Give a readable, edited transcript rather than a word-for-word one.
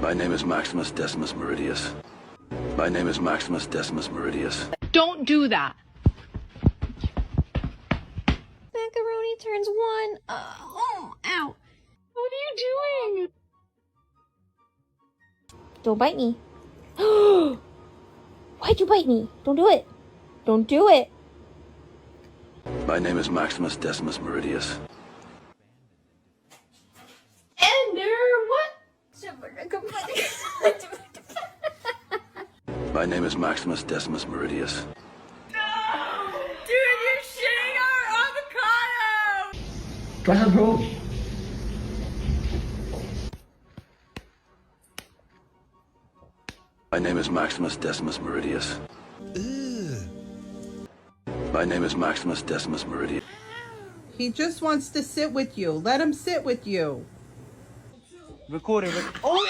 My name is Maximus Decimus Meridius. My name is Maximus Decimus Meridius. Don't do that. Macaroni turns 1. Ow. What are you doing? Don't bite me. Why'd you bite me? Don't do it. Don't do it. My name is Maximus Decimus Meridius. My name is Maximus Decimus Meridius. Dude, you're shitting our avocado! Drive home. My name is Maximus Decimus Meridius. My name is Maximus Decimus Meridius. He just wants to sit with you. Let him sit with you. Recording. Oh!